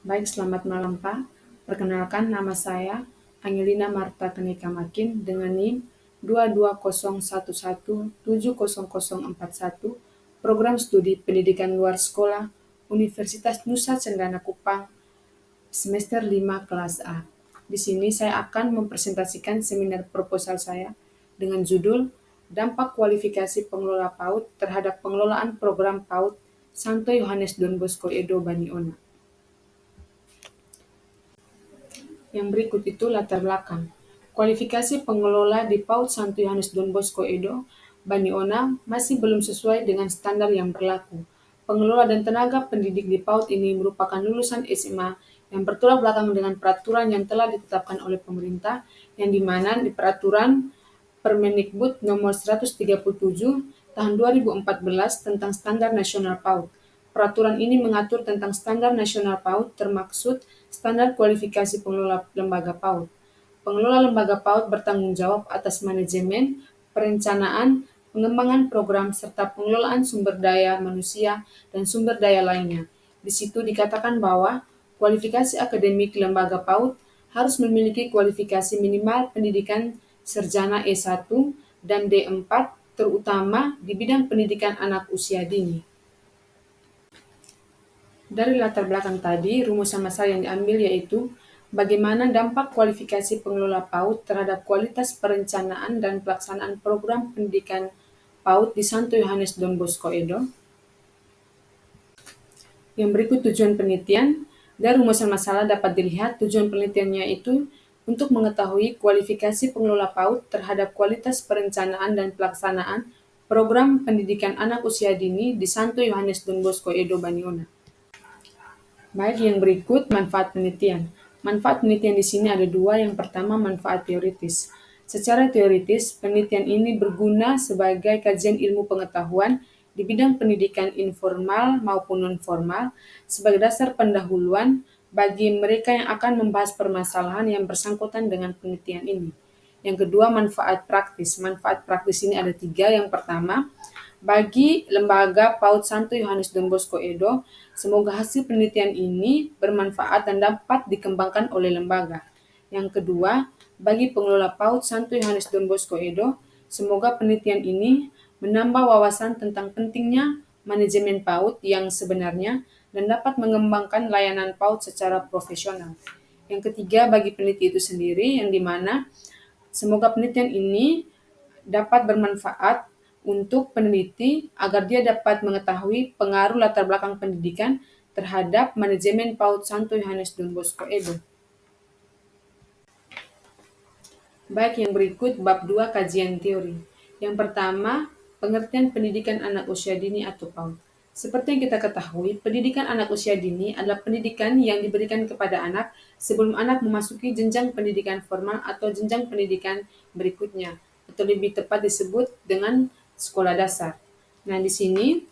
Baik, selamat malam Pak. Perkenalkan nama saya Angelina Marta Kenika Makin dengan NIM 22011700041 Program Studi Pendidikan Luar Sekolah Universitas Nusa Cendana Kupang semester 5 kelas A. Di sini saya akan mempresentasikan seminar proposal saya dengan judul Dampak Kualifikasi Pengelola PAUD terhadap Pengelolaan Program PAUD Santo Yohanes Don Bosco Edo Baniona. Yang berikut itu latar belakang. Kualifikasi pengelola di PAUD Santo Yohanes Don Bosco Edo, Baniona masih belum sesuai dengan standar yang berlaku. Pengelola dan tenaga pendidik di PAUD ini merupakan lulusan SMA yang bertolak belakang dengan peraturan yang telah ditetapkan oleh pemerintah, yang dimana di peraturan Permendikbud nomor 137 tahun 2014 tentang standar nasional PAUD. Peraturan ini mengatur tentang standar nasional PAUD termaksud standar kualifikasi pengelola lembaga PAUD. Pengelola lembaga PAUD bertanggung jawab atas manajemen, perencanaan, pengembangan program, serta pengelolaan sumber daya manusia dan sumber daya lainnya. Di situ dikatakan bahwa kualifikasi akademik lembaga PAUD harus memiliki kualifikasi minimal pendidikan sarjana E1 dan D4, terutama di bidang pendidikan anak usia dini. Dari latar belakang tadi, rumusan masalah yang diambil yaitu bagaimana dampak kualifikasi pengelola PAUD terhadap kualitas perencanaan dan pelaksanaan program pendidikan PAUD di Santo Yohanes Don Bosco Edo. Yang berikut tujuan penelitian. Dari rumusan masalah dapat dilihat tujuan penelitiannya itu untuk mengetahui kualifikasi pengelola PAUD terhadap kualitas perencanaan dan pelaksanaan program pendidikan anak usia dini di Santo Yohanes Don Bosco Edo Baniona. Baik, yang berikut manfaat penelitian. Manfaat penelitian di sini ada dua. Yang pertama, manfaat teoritis. Secara teoritis, penelitian ini berguna sebagai kajian ilmu pengetahuan di bidang pendidikan informal maupun non-formal sebagai dasar pendahuluan bagi mereka yang akan membahas permasalahan yang bersangkutan dengan penelitian ini. Yang kedua, manfaat praktis. Manfaat praktis ini ada tiga. Yang pertama, bagi lembaga PAUD Santo Yohanes Don Bosco Edo, semoga hasil penelitian ini bermanfaat dan dapat dikembangkan oleh lembaga. Yang kedua, bagi pengelola PAUD Santo Yohanes Don Bosco Edo, semoga penelitian ini menambah wawasan tentang pentingnya manajemen PAUD yang sebenarnya dan dapat mengembangkan layanan PAUD secara profesional. Yang ketiga, bagi peneliti itu sendiri, yang dimana semoga penelitian ini dapat bermanfaat untuk peneliti agar dia dapat mengetahui pengaruh latar belakang pendidikan terhadap manajemen PAUD Santo Yohanes Don Bosco Edo. Baik, yang berikut bab 2 kajian teori. Yang pertama, pengertian pendidikan anak usia dini atau PAUD. Seperti yang kita ketahui, pendidikan anak usia dini adalah pendidikan yang diberikan kepada anak sebelum anak memasuki jenjang pendidikan formal atau jenjang pendidikan berikutnya, atau lebih tepat disebut dengan sekolah dasar. Nah, di sini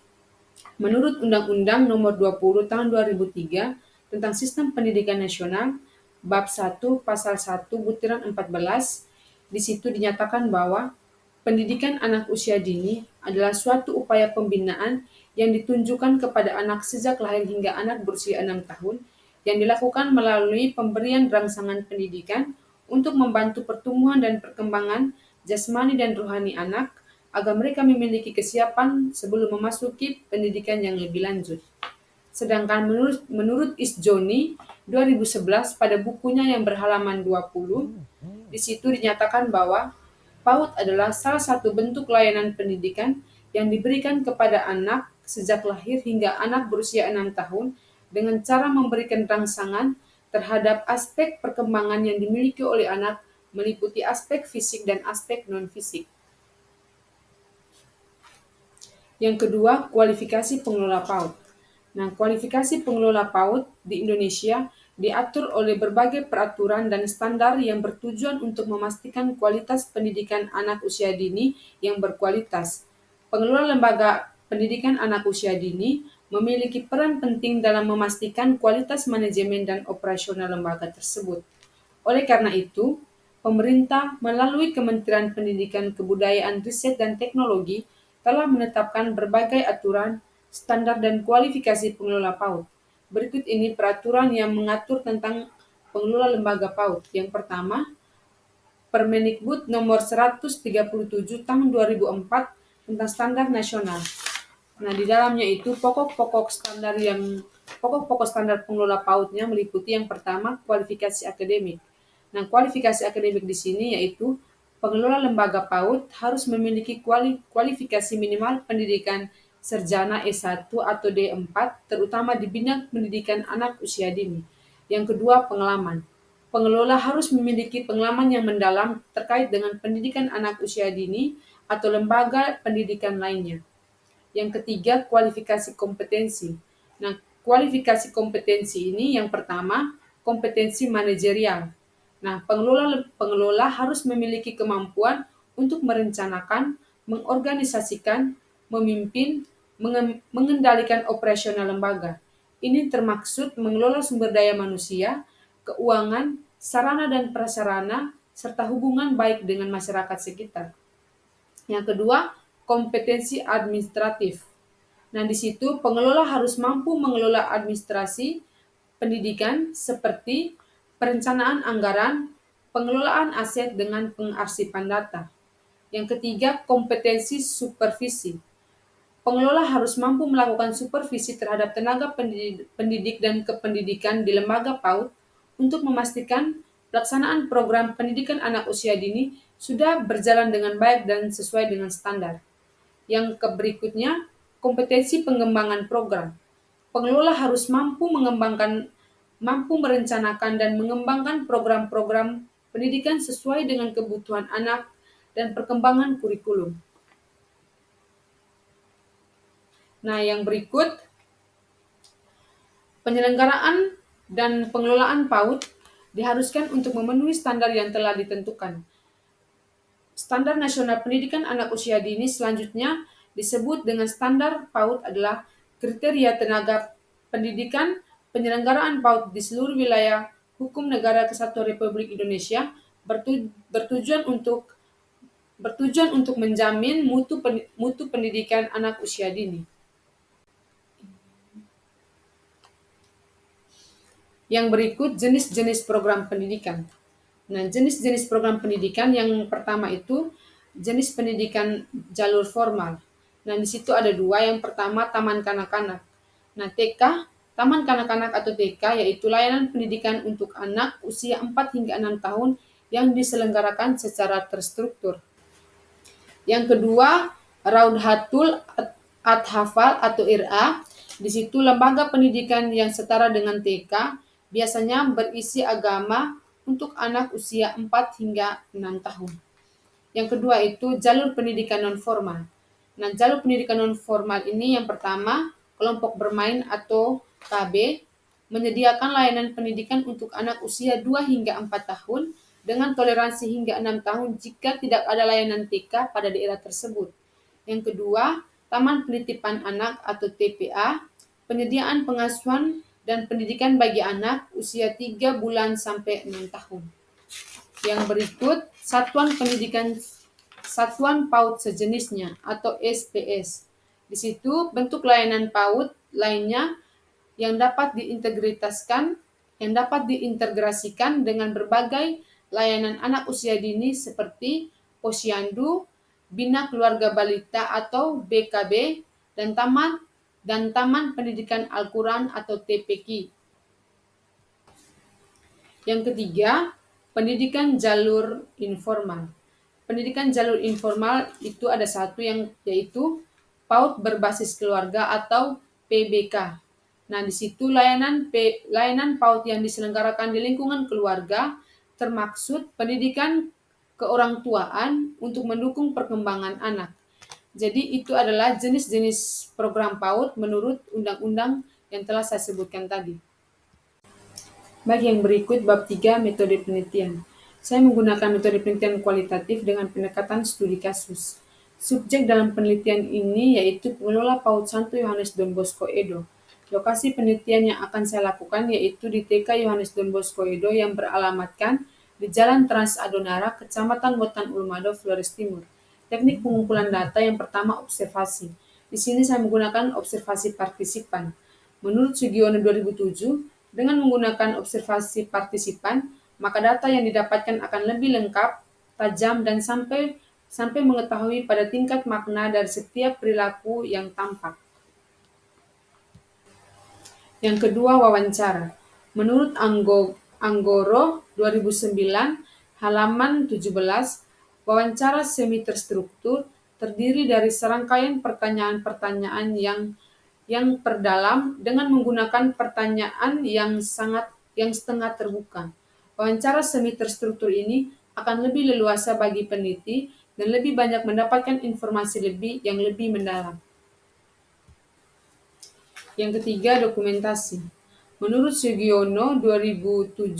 menurut Undang-Undang Nomor 20 Tahun 2003 tentang Sistem Pendidikan Nasional, Bab 1 Pasal 1 Butiran 14, di situ dinyatakan bahwa pendidikan anak usia dini adalah suatu upaya pembinaan yang ditunjukkan kepada anak sejak lahir hingga anak berusia 6 tahun, yang dilakukan melalui pemberian rangsangan pendidikan untuk membantu pertumbuhan dan perkembangan jasmani dan rohani anak, agar mereka memiliki kesiapan sebelum memasuki pendidikan yang lebih lanjut. Sedangkan menurut Isjoni 2011 pada bukunya yang berhalaman 20, di situ dinyatakan bahwa PAUD adalah salah satu bentuk layanan pendidikan yang diberikan kepada anak sejak lahir hingga anak berusia 6 tahun dengan cara memberikan rangsangan terhadap aspek perkembangan yang dimiliki oleh anak meliputi aspek fisik dan aspek non-fisik. Yang kedua, kualifikasi pengelola PAUD. Nah, kualifikasi pengelola PAUD di Indonesia diatur oleh berbagai peraturan dan standar yang bertujuan untuk memastikan kualitas pendidikan anak usia dini yang berkualitas. Pengelola lembaga pendidikan anak usia dini memiliki peran penting dalam memastikan kualitas manajemen dan operasional lembaga tersebut. Oleh karena itu, pemerintah melalui Kementerian Pendidikan, Kebudayaan, Riset, dan Teknologi telah menetapkan berbagai aturan, standar, dan kualifikasi pengelola PAUD. Berikut ini peraturan yang mengatur tentang pengelola lembaga PAUD. Yang pertama, Permendikbud nomor 137 tahun 2004 tentang standar nasional. Nah, di dalamnya itu pokok-pokok standar pengelola PAUD-nya meliputi yang pertama kualifikasi akademik. Nah, kualifikasi akademik di sini yaitu pengelola lembaga PAUD harus memiliki kualifikasi minimal pendidikan sarjana S1 atau D4, terutama di bidang pendidikan anak usia dini. Yang kedua, pengalaman. Pengelola harus memiliki pengalaman yang mendalam terkait dengan pendidikan anak usia dini atau lembaga pendidikan lainnya. Yang ketiga, kualifikasi kompetensi. Nah, kualifikasi kompetensi ini yang pertama, kompetensi manajerial. Nah, pengelola harus memiliki kemampuan untuk merencanakan, mengorganisasikan, memimpin, mengendalikan operasional lembaga. Ini termaksud mengelola sumber daya manusia, keuangan, sarana dan prasarana, serta hubungan baik dengan masyarakat sekitar. Yang kedua, kompetensi administratif. Nah, di situ pengelola harus mampu mengelola administrasi pendidikan seperti perencanaan anggaran, pengelolaan aset dengan pengarsipan data. Yang ketiga, kompetensi supervisi. Pengelola harus mampu melakukan supervisi terhadap tenaga pendidik dan kependidikan di lembaga PAUD untuk memastikan pelaksanaan program pendidikan anak usia dini sudah berjalan dengan baik dan sesuai dengan standar. Yang berikutnya, kompetensi pengembangan program. Pengelola harus mampu merencanakan dan mengembangkan program-program pendidikan sesuai dengan kebutuhan anak dan perkembangan kurikulum. Nah, yang berikut, penyelenggaraan dan pengelolaan PAUD diharuskan untuk memenuhi standar yang telah ditentukan. Standar Nasional Pendidikan Anak Usia Dini selanjutnya disebut dengan standar PAUD adalah kriteria tenaga pendidikan penyelenggaraan PAUD di seluruh wilayah hukum negara Kesatuan Republik Indonesia bertujuan untuk menjamin mutu pendidikan anak usia dini. Yang berikut jenis-jenis program pendidikan. Nah, jenis-jenis program pendidikan yang pertama itu jenis pendidikan jalur formal. Nah, di situ ada dua. Yang pertama, taman kanak-kanak. Nah, TK, taman kanak-kanak atau TK yaitu layanan pendidikan untuk anak usia 4 hingga 6 tahun yang diselenggarakan secara terstruktur. Yang kedua, Raudhatul Athafal atau RA. Di situ lembaga pendidikan yang setara dengan TK biasanya berisi agama untuk anak usia 4 hingga 6 tahun. Yang kedua itu jalur pendidikan non-formal. Nah, jalur pendidikan non-formal ini yang pertama, kelompok bermain atau KB, menyediakan layanan pendidikan untuk anak usia 2 hingga 4 tahun dengan toleransi hingga 6 tahun jika tidak ada layanan TK pada daerah tersebut. Yang kedua, Taman Penitipan Anak atau TPA, penyediaan pengasuhan dan pendidikan bagi anak usia 3 bulan sampai 6 tahun. Yang berikut, Satuan PAUD sejenisnya atau SPS. Di situ bentuk layanan PAUD lainnya yang dapat diintegrasikan dengan berbagai layanan anak usia dini seperti Posyandu, Bina Keluarga Balita atau BKB, dan Taman Pendidikan Al-Quran atau TPQ. Yang ketiga, pendidikan jalur informal. Pendidikan jalur informal itu ada satu yaitu PAUD berbasis keluarga atau PBK. Nah, di situ layanan PAUD yang diselenggarakan di lingkungan keluarga termaksud pendidikan keorangtuaan untuk mendukung perkembangan anak. Jadi itu adalah jenis-jenis program PAUD menurut undang-undang yang telah saya sebutkan tadi. Bagi yang berikut, bab 3 metode penelitian. Saya menggunakan metode penelitian kualitatif dengan pendekatan studi kasus. Subjek dalam penelitian ini yaitu pengelola PAUD Santo Yohanes Don Bosco Edo. Lokasi penelitian yang akan saya lakukan yaitu di TK Yohanes Don Bosco Edo yang beralamatkan di Jalan Trans Adonara, Kecamatan Botan Ulmado, Flores Timur. Teknik pengumpulan data yang pertama observasi. Di sini saya menggunakan observasi partisipan. Menurut Sugiono 2007, dengan menggunakan observasi partisipan, maka data yang didapatkan akan lebih lengkap, tajam, dan sampai sampai mengetahui pada tingkat makna dari setiap perilaku yang tampak. Yang kedua, wawancara. Menurut Anggoro 2009, halaman 17, wawancara semi terstruktur terdiri dari serangkaian pertanyaan-pertanyaan yang terdalam dengan menggunakan pertanyaan yang setengah terbuka. Wawancara semi terstruktur ini akan lebih leluasa bagi peneliti dan lebih banyak mendapatkan informasi yang lebih mendalam. Yang ketiga, dokumentasi. Menurut Sugiono 2017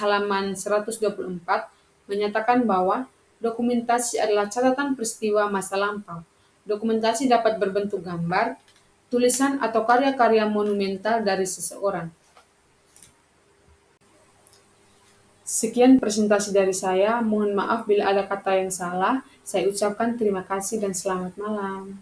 halaman 124 menyatakan bahwa dokumentasi adalah catatan peristiwa masa lampau. Dokumentasi dapat berbentuk gambar, tulisan atau karya-karya monumental dari seseorang. Sekian presentasi dari saya. Mohon maaf bila ada kata yang salah. Saya ucapkan terima kasih dan selamat malam.